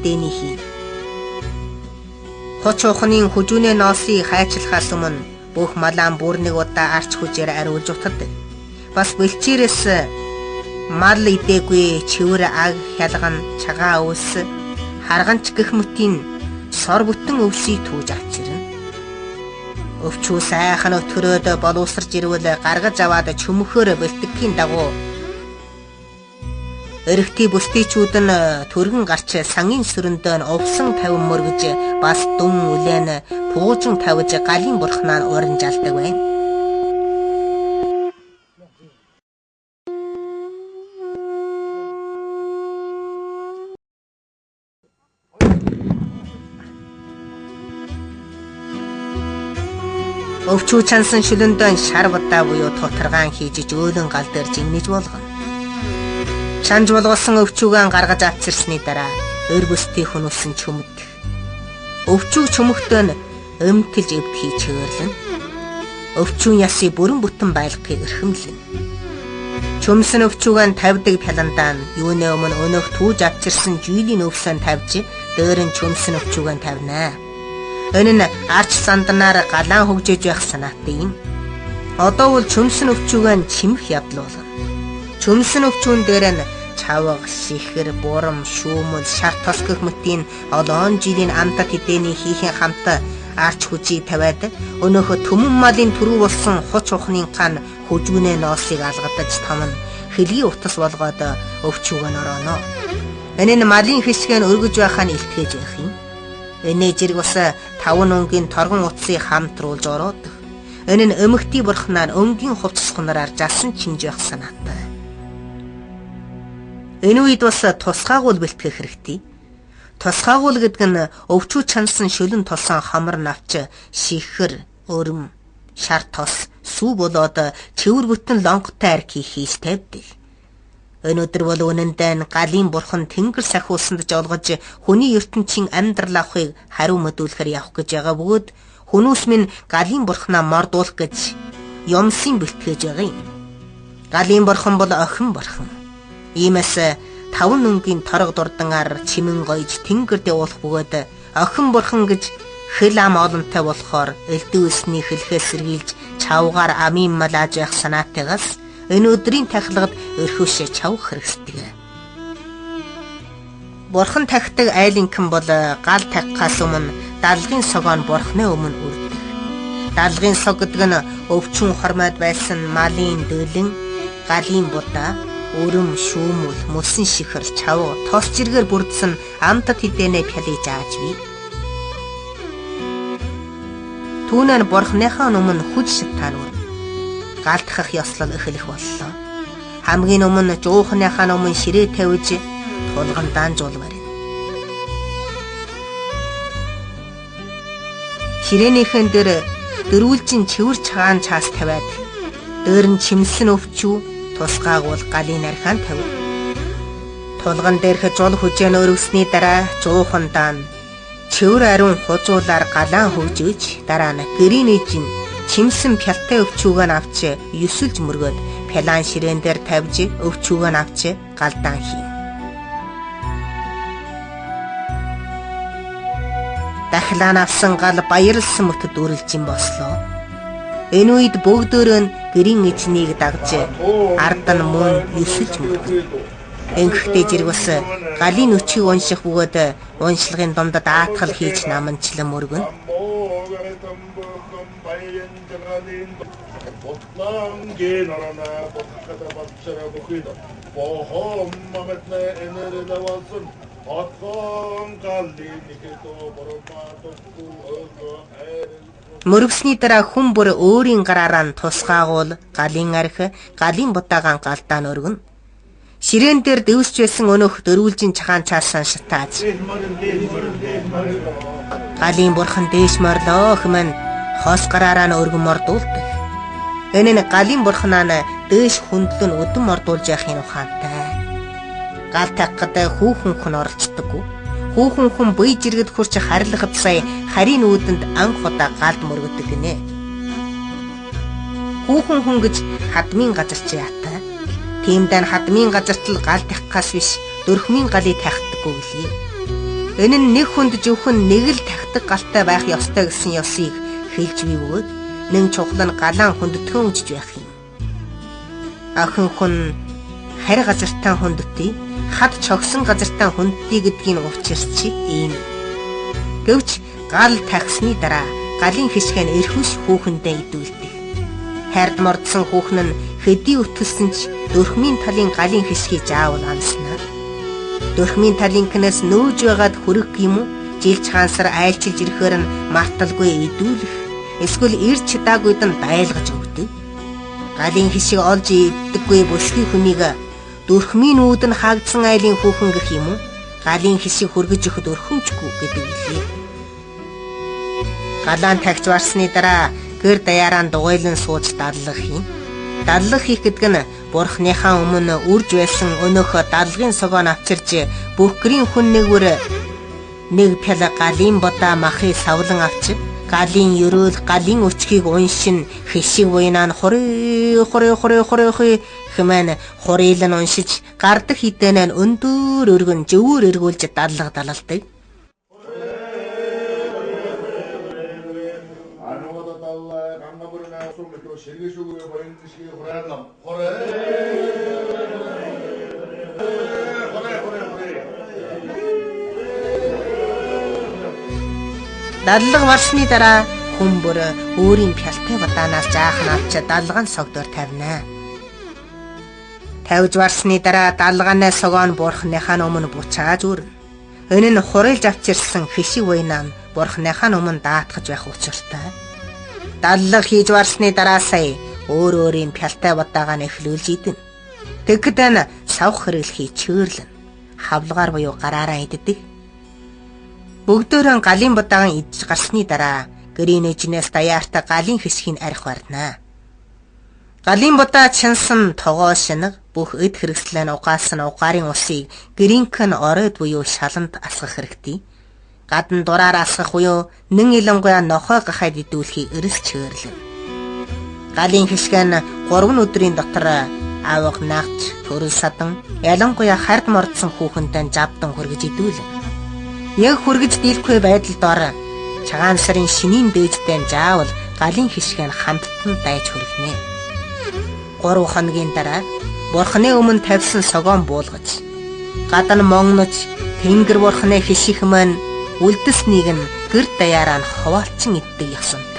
тэдээний хий. Хоч ухны хүжүүнээ ноосыг хайчлахаас өмнө бүх малаан бүр нэг удаа арч хүчээр ариулж утгадаг. Бас бэлчээрээс мал идээгүй чивэр аг хялган цагаан өвс харганч гэх мэтийн сор бүтэн өвсийг түүж авчирна. Өвчүү сайхан өтгөрөөд боловсрж ирвэл гаргаж аваад чөмөхөөр бэлтгэхийн дагуу эрэгтэй бүстийчүүд нь түргэн гарч сангийн сүрөндөө овсон тавин мөргөж бас дүн үлэн пуужин тавьж галын бурхнаар уран жалдаг байна. Өвчүү чансан шүлэндэн шар бадаа буюу тутаргаан хийж өөлөн гал дээр жигнэж болгоно. Шанж болгосон өвчүүгэн гаргаж авчирсны дараа өр бүстэй хөнөсөн чөмөд. Өвчүүг чөмөхтөө нь өмтөлж эвдхий чөөрлөн. Өвчүүн ясыг бүрэн бүтэн байлгахыг эрхэмлэн. Чөмсөн өвчүүгэн тавьдаг пяландаа нь юуны өмнө өнөөх түүж авчирсан жүйлийн өвсөн тавьж дээр нь чөмсөн өвчүүгэн тавина. Энэ нь арч санданаар галаан хөгжиж байх санаатай юм. Одоо бол чөмсөн өвчүүгэн чимэх явдал болно. Чөмсөн өвчүүн дээр нь чавга, сихэр, бурам, шүүмэл, шар тос гэх мэтийн олон жилийн амтад хэдээний хийхэн хамт арч хүчийг тавиад өнөөхө төмөн малын түрүү болсон хуч ухны ган хүжүүнээ ноосыг алгадаж том нь хэлгийн утас болгоод өвчүүгэн орооно. Энэ нь малын хэсгэн өргөж байхаа нь илтгэж байх юм. Энэ зэрэг бас 5 өнгийн торгон утсыг хамтруулж ороод энэ нь эмэгтэй бурхнаар өнгийн хувцас хунараар жасан чинж байх санаатай. Энэ үед бас тусгаагуул бэлтгэх хэрэгтэй. Тусгаагуул гэдэг нь өвчүү чансан шөлөн толсон хамар навч, сихэр, өрөм, шар тос, сүү болоод цэвэр бүтэн лонготой арк хийхээс тавьдаг. Өнөөдөр бол үнэндээ галын бурхан тэнгэр сахиусанд жолгож хүний ертөнцийн амьдрал авахыг хариу мэдүүлэхээр явах гэж байгаа бөгөөд хүмүүс минь галын бурханаа мордуулах гэж юмсын бэлтгэж байгаа юм. Галын бурхан бол охин бурхан. Иймээс 5 өнгийн торог дурданаар чимэн гоёж тэнгэрдээ уулах бөгөөд охин бурхан гэж хэл ам олонтой болохоор элдвэсний хэлхээс сэргийлж чавгаар амийн мал ааж явах санаатайгаас энэ өдрийн тахилгад өрхөөшөө чавх хэрэгсдэг. Бурхан тахдаг айлынхан бол гал тахихаас өмнө даалгын согоон бурхны өмнө үрдэг. Даалгын сог гэдэг нь өвчүүн хормойд байсан малын дөөлөн, галын будаа, өрөм, шүүмэл, мөсөн шихэр, чавга, тос жиргээр бүрдсэн амтад хэдэнэ пялиж ааж бий. Түүнээр бурхныхаа өмнө хүч шатаанур галтхах ёслол эхлэх боллоо. Хамгийн өмнө жуухныхаа өмнө ширээ тавьж тулгандаан жуулмаар. Ширээнийхэн дээр дөрвөлжин чивэр цагаан цаас тавиад дээр нь чимсэн өвчүү тусгаагуул галын архаан тавив. Тулган дээрх жул хүжээн өрөвсний дараа жуухандаа нь цэвэр ариун хужуулаар галаан хөгжиж дараа нь гэрийн ижин чимсэн пялтай өвчүүгөө авч ёсөлж мөргөөд пялаан ширээн дээр тавьж өвчүүгөө авч галдаан хийн. Дахлаа авсан гал баярлсан мөтөд үрэлжин бослоо. Энэ үед бүгдөө нь гэрийн эзнийг дагж ард нь мөн ёсөлж мөргөв. Энхэхдээ зэрэг бас галын өчийг унших бөгөөд уншлагын дундад аатгал хийж наманчлан мөргөн. Мөргсний дараа хүн бүр өөрийн гараараа нь тусгаагуул галын арх, галын бутаагаан галдаан өргөн. Ширээн дээр дэвсж байсан өнөөх дөрвөлжин цагаан цаасан шатааж. Галын бурхан дээш морлоо хэмээн хос гараараа нь өргөн мордуулдаг. Энэ нь галын бурханаа нь дээш хөндлөн өдөн мордуулж яхахын ухаантай. Гал тахад хүүхэн хүн оролцдоггүй. Хүүхэн хүн бие жиргэд хурч харилахад сая харийн үүдэнд анх удаа галд мөргөдөг гинэ. Хүүхэн хүн гэж хадмын газар чи ятаа. Тиймдээ хадмын газарт л гал тахихаас биш дөрхмийн галыг тахдаггүй гэлээ. Энэ нь нэг хүнд зөвхөн нэг л тахдаг галтай байх ёстой гэсэн ёсыг хэлж буй бөгөөд нэг чухал нь галаан хүндэтгэн үжиж байх юм. Охин хүн харь газартаа хүндэтий, хад чогсон газартаа хүндэтий гэдгийн учир чи ийм. Гэвч гал тахсны дараа галын хишгэн эрхүш хүүхэндээ идүүлдэг. Хайрд мордсон хүүхэн нь хэдий өтгөлсөн ч дөрхмийн талын галын хишгийг заавал амснаа. Дөрхмийн талынхнаас нөөж байгаад хүрэх юм уу? Жилч хаансар айлчилж ирэхээр нь марталгүй идүүлэх, эсвэл ирж чадаагүйд нь дайлгаж өгдөг. Галын хишиг олж иддэггүй бүсгүй хүнийг дөрхмийн үүд нь хаагдсан айлын хүүхэн гэх юм уу? Галын хишиг хөргөж өгөхөд өрхөмжгүй гэдэг үлээ. Галаан тагч барсны дараа гэр даяараа дугуйлан сууж дадлах юм. Дадлах хийх гэдэг нь бурхныхаа өмнө үрж байсан өнөөхөө дадлгын согоо авчирж бүх гэрийн хүн нэг пяла галын бодаа махыг савлан авч галын ерөөл галын өчгийг уншин хишиг буйнаа нь хорой хэмээн хорилан уншиж гардаг хитэнэ өндөр өргөн зөвөр эргүүлж дадлага далалдаг. Дадлага барсны дараа хүн бүр өөрийн пялтай бадаанаас жаахан авч дадлгаанд согдоор тавина. Тавьж барсны дараа дадлгаанаас согоон бурхныхаа өмнө буцааж өрнө. Энэ нь хурайлж авчирсан хишиг буйнаа нь бурхныхаа өмнө даатгаж байх учиртай. Дадлага хийж барсны дараа сая өөр өөрийн пялтай бадаагаа нэхлүүлж идэнэ. Тэгэхэд энэ савх хэрэглэхийг чөөрлөн хавлгаар буюу гараараа иддэг. Бүгдөө галын бадаагаа идж гарсны дараа гэрийн эжнээс даяартай галын хишгийг арх барнаа. Галын бадаа чансан тогоо шинэг бүх эд хэрэгслэн угаасан угаарын усыг гэрийнхэн оройд буюу шаланд асгах хэрэгтэй. Гадна дураар асгах буюу нэн илэнгуя нохой гахад идүүлэхийг эрс чөөрлөн. Галын хишгэн 3 өдрийн дотор авах нагч төрөл садан ялангуяа хард мордсон хүүхэнтэй завдан хөргөж идүүлэн. Яг хөргөж дийлэхгүй байдалд ор цагаан сарын шинийн дээжтэй заавал галын хишгэн хамттан дайж хөргөнэ. 3 хоногийн дараа бурхны өмнө тавьсан согоон буулгаж гадна монгнож тэнгэр бурхны хишиг маань үлдэснийг нь гэр даяараа нь хуваалцсан иддэг ёсон.